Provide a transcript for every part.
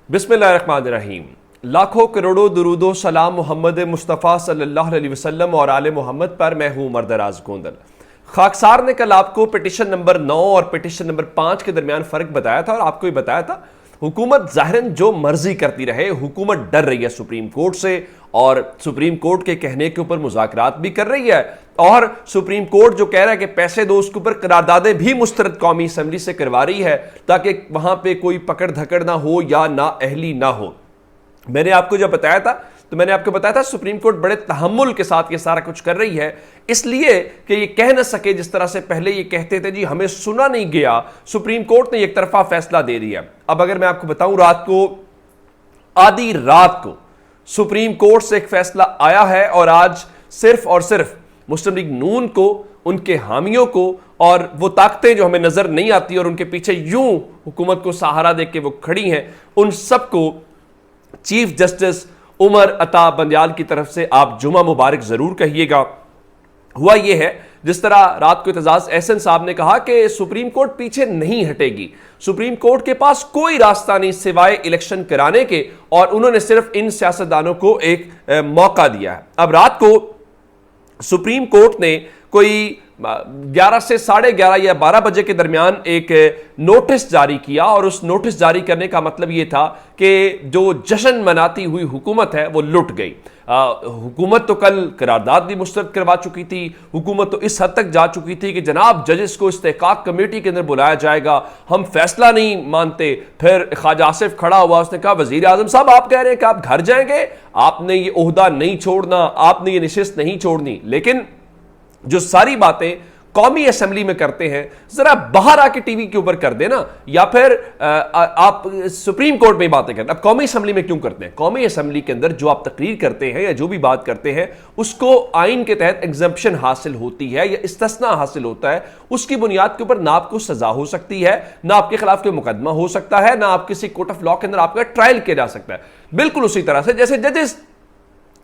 बिस्मिल्लाहिर्रहमानिर्रहीम। लाखों करोड़ों दुरूदो सलाम मोहम्मद मुस्तफ़ा सल्लल्लाहु अलैहि वसल्लम और आले मोहम्मद पर। मैं हूं मर्दराज गोंदल। खाकसार ने कल आपको पिटिशन नंबर 9 और पिटिशन नंबर 5 के दरमियान फर्क बताया था और आपको ही बताया था हुकूमत जाहिरन जो मर्जी करती रहे, हुकूमत डर रही है सुप्रीम कोर्ट से और सुप्रीम कोर्ट के कहने के ऊपर मुज़ाकरात भी कर रही है और सुप्रीम कोर्ट जो कह रहा है कि पैसे दो, उसके ऊपर करारदादें भी मुस्तरद कौमी असम्बली से करवा रही है ताकि वहां पे कोई पकड़ धकड़ ना हो या ना अहली ना हो। मैंने आपको जब बताया था तो मैंने आपको बताया था सुप्रीम कोर्ट बड़े तहम्मुल के साथ ये सारा कुछ कर रही है, इसलिए कि ये कह ना सके जिस तरह से पहले ये कहते थे जी हमें सुना नहीं गया, सुप्रीम कोर्ट ने एक तरफा फैसला दे दिया। अब अगर मैं आपको बताऊं, आधी रात को सुप्रीम कोर्ट से एक फैसला आया है और आज सिर्फ और सिर्फ मुस्लिम लीग नून को, उनके हामियों को और वो ताकतें जो हमें नजर नहीं आती और उनके पीछे यूं हुकूमत को सहारा देके वो खड़ी हैं, उन सबको चीफ जस्टिस उमर अता बंदयाल की तरफ से आप जुमा मुबारक जरूर कहिएगा। हुआ यह है, जिस तरह रात को एतजाज एहसन साहब ने कहा कि सुप्रीम कोर्ट पीछे नहीं हटेगी, सुप्रीम कोर्ट के पास कोई रास्ता नहीं सिवाय इलेक्शन कराने के, और उन्होंने सिर्फ इन सियासतदानों को एक मौका दिया है। अब रात को सुप्रीम कोर्ट ने कोई 11 से 11:30 या 12 बजे के दरमियान एक नोटिस जारी किया और उस नोटिस जारी करने का मतलब यह था कि जो जश्न मनाती हुई हुकूमत है वो लुट गई। हुकूमत तो कल करारदाद भी मुस्तरद करवा चुकी थी, हुकूमत तो इस हद तक जा चुकी थी कि जनाब जजेस को इस्तेहकाक कमेटी के अंदर बुलाया जाएगा, हम फैसला नहीं मानते। फिर ख्वाजा आसिफ खड़ा हुआ, उसने कहा वजीर आजम साहब आप कह रहे हैं कि आप घर जाएंगे, आपने ये ओहदा नहीं छोड़ना, आपने ये नशिस्त नहीं छोड़नी, लेकिन जो सारी बातें कौमी असेंबली में करते हैं जरा बाहर आके टीवी के ऊपर कर देना, या फिर आप सुप्रीम कोर्ट में बातें करते हैं। अब कौमी असेंबली में क्यों करते हैं? कौमी असेंबली के अंदर जो आप तकरीर करते हैं या जो भी बात करते हैं उसको आइन के तहत एग्जम्पशन हासिल होती है या इस्तिस्ना हासिल होता है, उसकी बुनियाद के ऊपर ना आपको सजा हो सकती है, ना आपके खिलाफ कोई मुकदमा हो सकता है, ना आप किसी कोर्ट ऑफ लॉ के अंदर आपका ट्रायल किया जा सकता है। बिल्कुल उसी तरह से जैसे जजेस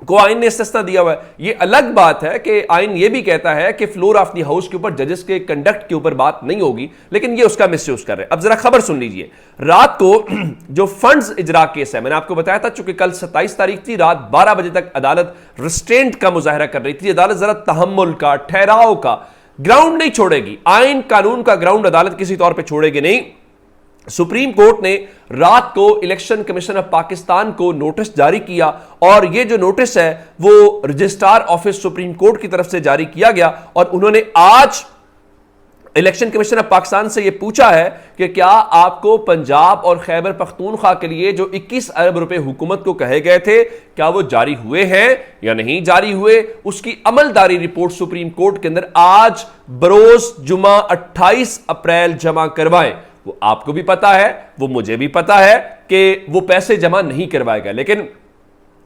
को आइन ने इस्तिस्ना दिया हुआ है। ये अलग बात है कि आइन ये भी कहता है कि फ्लोर ऑफ द हाउस के ऊपर जजेस के कंडक्ट के ऊपर बात नहीं होगी, लेकिन ये उसका मिसयूज कर रहे हैं। अब जरा खबर सुन लीजिए। रात को जो फंड्स इजरा केस है, मैंने आपको बताया था चूंकि कल 27 तारीख थी, रात 12 बजे तक अदालत रिस्ट्रेंट का मुजाहरा कर रही थी। अदालत जरा तहम्मुल का, ठहराव का ग्राउंड नहीं छोड़ेगी, आइन कानून का ग्राउंड अदालत किसी तौर पर छोड़ेगी नहीं। सुप्रीम कोर्ट ने रात को इलेक्शन कमीशन ऑफ पाकिस्तान को नोटिस जारी किया और यह जो नोटिस है वो रजिस्ट्रार ऑफिस सुप्रीम कोर्ट की तरफ से जारी किया गया और उन्होंने आज इलेक्शन कमीशन ऑफ पाकिस्तान से यह पूछा है कि क्या आपको पंजाब और खैबर पख्तूनख्वा के लिए जो 21 अरब रुपए हुकूमत को कहे गए थे, क्या वो जारी हुए हैं या नहीं जारी हुए। उसकी अमलदारी रिपोर्ट सुप्रीम कोर्ट के अंदर आज बरोज जुमा 28 अप्रैल जमा करवाएं। वो आपको भी पता है, वो मुझे भी पता है कि वो पैसे जमा नहीं करवाए गए, लेकिन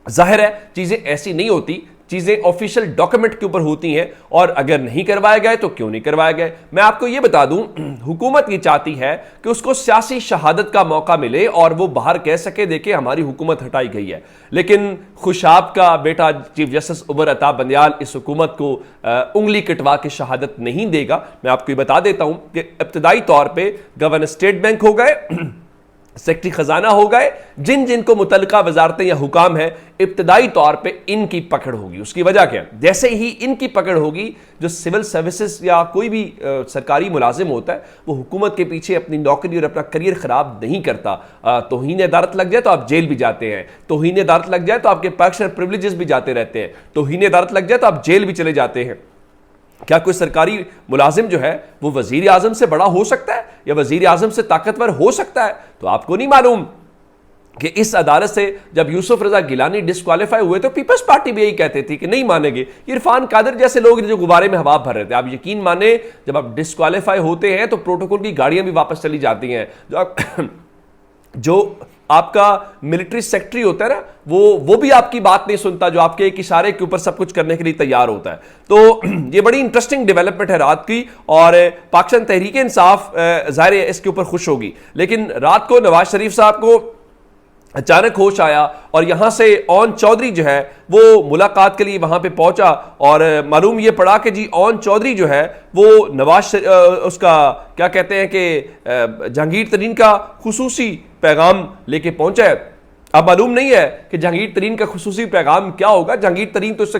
जाहिर है चीजें ऐसी नहीं होती, चीजें ऑफिशियल डॉक्यूमेंट के ऊपर होती हैं और अगर नहीं करवाए गए तो क्यों नहीं करवाए गए। मैं आपको यह बता दूं, हुकूमत ये चाहती है कि उसको सियासी शहादत का मौका मिले और वो बाहर कह सके देखिए हमारी हुकूमत हटाई गई है, लेकिन खुशाब का बेटा चीफ जस्टिस उमर अता बंदयाल इस हुकूमत को उंगली कटवा के शहादत नहीं देगा। मैं आपको ये बता देता हूं कि इब्तदाई तौर पर गवर्नर स्टेट बैंक हो गए, सेक्रेटरी खजाना हो गए, जिन जिनको मुतल्लिका वजारतें या हुकाम है, इब्तदाई तौर पे इनकी पकड़ होगी। उसकी वजह क्या? जैसे ही इनकी पकड़ होगी, जो सिविल सर्विसेज या कोई भी सरकारी मुलाजिम होता है वो हुकूमत के पीछे अपनी नौकरी और अपना करियर खराब नहीं करता। तौहीन अदालत लग जाए तो आप जेल भी जाते हैं, तौहीन अदालत लग जाए तो आपके पर्क्स और प्रिविलेजेस भी जाते रहते हैं, तौहीन अदालत लग जाए तो आप जेल भी चले जाते हैं। क्या कोई सरकारी मुलाजिम जो है वो वजीर आजम से बड़ा हो सकता है या वजीर आजम से ताकतवर हो सकता है? तो आपको नहीं मालूम कि इस अदालत से जब यूसुफ रजा गिलानी डिस्क्वालीफाई हुए तो पीपल्स पार्टी भी यही कहते थी कि नहीं मानेंगे। इरफान कादर जैसे लोग जो गुब्बारे में हवा भर रहे थे, आप यकीन माने जब आप डिस्क्वालीफाई होते हैं तो प्रोटोकॉल की गाड़ियां भी वापस चली जाती हैं। जो आपका मिलिट्री सेक्रेटरी होता है ना, वो भी आपकी बात नहीं सुनता, जो आपके एक इशारे के ऊपर सब कुछ करने के लिए तैयार होता है। तो ये बड़ी इंटरेस्टिंग डेवलपमेंट है रात की, और पाकिस्तान तहरीक इंसाफ जाहिर है इसके ऊपर खुश होगी, लेकिन रात को नवाज शरीफ साहब को अचानक होश आया और यहां से ओन चौधरी जो है वो मुलाकात के लिए वहां पे पहुंचा और मालूम ये पड़ा कि जी ओन चौधरी जो है वो उसका क्या कहते हैं कि जहांगीर तरीन का खुसूसी पैगाम लेके पहुंचा है। अब मालूम नहीं है कि जहांगीर तरीन का खुसूसी पैगाम क्या होगा। जहांगीर तरीन तो इससे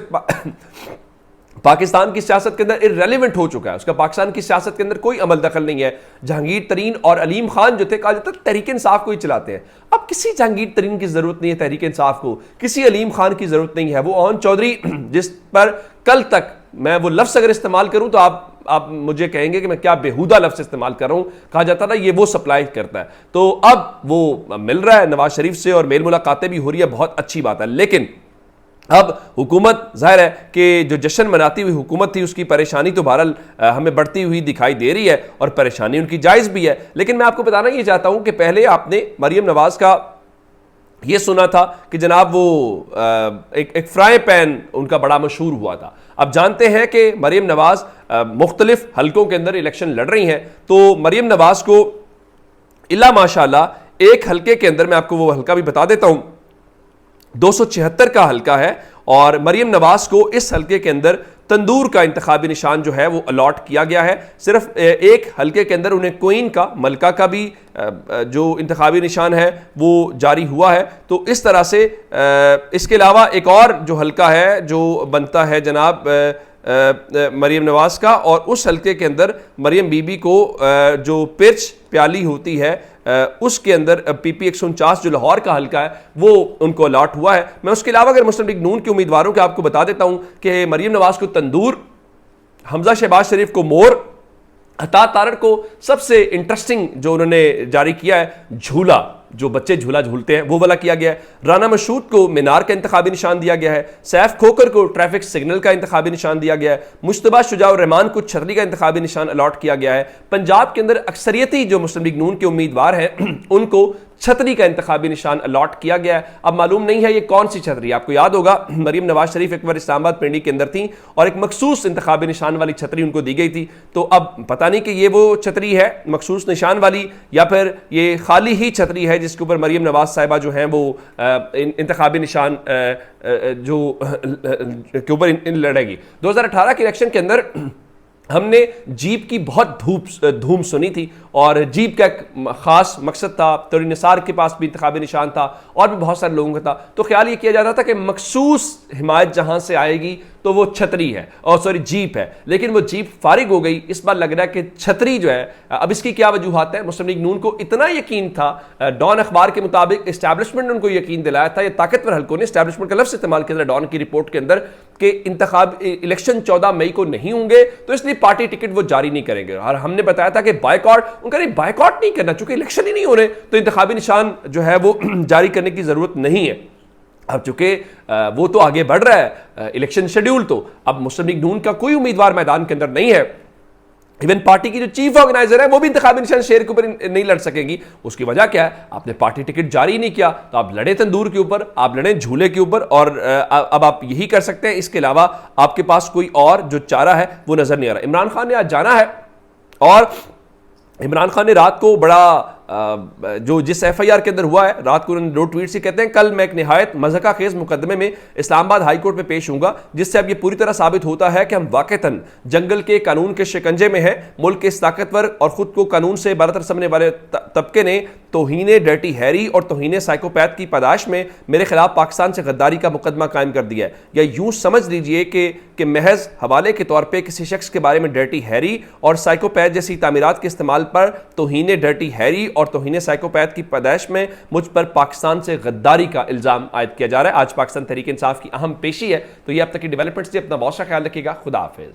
पाकिस्तान की सियासत के अंदर इररेलेवेंट हो चुका है, उसका पाकिस्तान की सियासत के अंदर कोई अमल दखल नहीं है। जहांगीर तरीन और अलीम खान जो थे, कहा जाता है तहरीक इंसाफ को ही चलाते हैं। अब किसी जहांगीर तरीन की जरूरत नहीं है तहरीक इंसाफ को, किसी अलीम खान की जरूरत नहीं है। वो ओन चौधरी जिस पर कल तक मैं वो लफ्ज अगर इस्तेमाल करूं तो आप मुझे कहेंगे कि मैं क्या बेहुदा लफ्ज इस्तेमाल कर रहा हूं। कहा जाता था ये वो सप्लाई करता है, तो अब वो मिल रहा है नवाज शरीफ से और मेल मुलाकातें भी हो रही है, बहुत अच्छी बात है। लेकिन अब हुकूमत जाहिर है कि जो जश्न मनाती हुई हुकूमत थी उसकी परेशानी तो बहरहाल हमें बढ़ती हुई दिखाई दे रही है और परेशानी उनकी जायज़ भी है। लेकिन मैं आपको बताना ये चाहता हूं कि पहले आपने मरीम नवाज का ये सुना था कि जनाब वो एक फ्राई पैन उनका बड़ा मशहूर हुआ था। अब जानते हैं कि मरीम नवाज मुख्तलिफ हलकों के अंदर इलेक्शन लड़ रही हैं, तो मरीम नवाज को इला माशाल्लाह एक हलके के अंदर, मैं आपको वो हलका भी बता देता हूं, 276 का हलका है और मरीम नवाज को इस हलके के अंदर तंदूर का इंतखाबी निशान जो है वो अलॉट किया गया है। सिर्फ एक हलके के अंदर उन्हें क्वीन का, मलका का भी जो इंतखाबी निशान है वो जारी हुआ है। तो इस तरह से इसके अलावा एक और जो हलका है जो बनता है जनाब मरीम नवाज का, और उस हलके के अंदर मरीम बीबी को जो पिर्च प्याली होती है उसके अंदर PP 149 जो लाहौर का हलका है वो उनको अलॉट हुआ है। मैं उसके अलावा अगर मुस्लिम लीग नून के उम्मीदवारों के आपको बता देता हूं कि मरीम नवाज को तंदूर, हमजा शहबाज शरीफ को मोर, अता तारड़ को सबसे इंटरेस्टिंग जो उन्होंने जारी किया है झूला, जो बच्चे झूला झूलते हैं वो वाला किया गया है। राना मशहूद को मीनार का इंतखाबी निशान दिया गया है। सैफ खोकर को ट्रैफिक सिग्नल का इंतखाबी निशान दिया गया है। मुश्तबा शुजाउर रहमान को छतरी का इंतखाबी निशान अलॉट किया गया है। पंजाब के अंदर अक्सरियती जो मुस्लिम लीग नून के उम्मीदवार हैं उनको छतरी का इंतखाबी निशान अलॉट किया गया है। अब मालूम नहीं है ये कौन सी छतरी। आपको याद होगा मरीम नवाज शरीफ एक बार इस्लामाबाद पिंडी के अंदर थी और एक मखसूस इंतखाबी निशान वाली छतरी उनको दी गई थी। तो अब पता नहीं कि ये वो छतरी है मखसूस निशान वाली या फिर ये खाली ही छतरी है जिसके ऊपर मरीम नवाज साहिबा जो हैं वो इंतखाबी निशान जो के ऊपर लड़ेगी। 2018 के इलेक्शन के अंदर हमने जीप की बहुत धूम सुनी थी और जीप का एक खास मकसद था। तोरी निसार के पास भी इंतखाबी निशान था और भी बहुत सारे लोगों का था। तो ख्याल ये किया जाता था कि मखसूस हिमायत जहां से आएगी तो वो छतरी है और सॉरी जीप है, लेकिन वो जीप फारिग हो गई। इस बार लग रहा है कि छतरी जो है, अब इसकी क्या वजूहत है। मुस्लिम लीग नून को इतना यकीन था, डॉन अखबार के मुताबिक इस्टेब्लिशमेंट ने उनको यकीन दिलाया था, ये ताकतवर हल्कों ने इस्टेब्लिशमेंट का लफ्ज़ इस्तेमाल किया था डॉन की रिपोर्ट के अंदर कि इंतखाब इलेक्शन 14 मई को नहीं होंगे तो इसलिए पार्टी टिकट वो जारी नहीं करेंगे। और हमने बताया था कि बायकॉट, उनका नहीं बायकॉट नहीं करना, चूंकि इलेक्शन ही नहीं हो रहे तो इंतखाबी निशान जो है वो जारी करने की जरूरत नहीं है। अब चूंकि वो तो आगे बढ़ रहा है इलेक्शन शेड्यूल, तो अब मुस्लिम लीग नून का कोई उम्मीदवार मैदान के अंदर नहीं है। इवन पार्टी की जो चीफ ऑर्गेनाइजर है वो भी इंतखाबी निशान शेर के ऊपर नहीं लड़ सकेगी। उसकी वजह क्या है, आपने पार्टी टिकट जारी नहीं किया तो आप लड़े तंदूर के ऊपर, आप लड़े झूले के ऊपर, और अब आप यही कर सकते हैं। इसके अलावा आपके पास कोई और जो चारा है वो नजर नहीं आ रहा। इमरान खान ने आज जाना है और इमरान खान ने रात को बड़ा जो जिस FIR के अंदर हुआ है, रात को उन्होंने 2 ट्वीट से कहते हैं कल मैं एक निहायत मज़हका खेज मुकदमे में इस्लामाबाद हाई कोर्ट में पेश होऊंगा, जिससे अब ये पूरी तरह साबित होता है कि हम वाकईतन जंगल के कानून के शिकंजे में हैं। मुल्क के इस ताकतवर और खुद को कानून से बरतर समझने वाले तबके ने तौहीने डर्टी हैरी और तौहीने साइकोपैथ की पादाश में मेरे खिलाफ पाकिस्तान से गद्दारी का मुकदमा कायम कर दिया है। या यूं समझ लीजिए कि महज हवाले के तौर पर किसी शख्स के बारे में डर्टी हैरी और साइकोपैथ जैसी तामीरात के इस्तेमाल पर तौहीने डर्टी हैरी और तौहीने साइकोपैथ की पैदाइश में मुझ पर पाकिस्तान से गद्दारी का इल्जाम आयद किया जा रहा है। आज पाकिस्तान तहरीक इंसाफ की अहम पेशी है। तो ये अब तक की डेवलपमेंट्स थी। अपना बहुत सा ख्याल रखिएगा। खुदा हाफिज।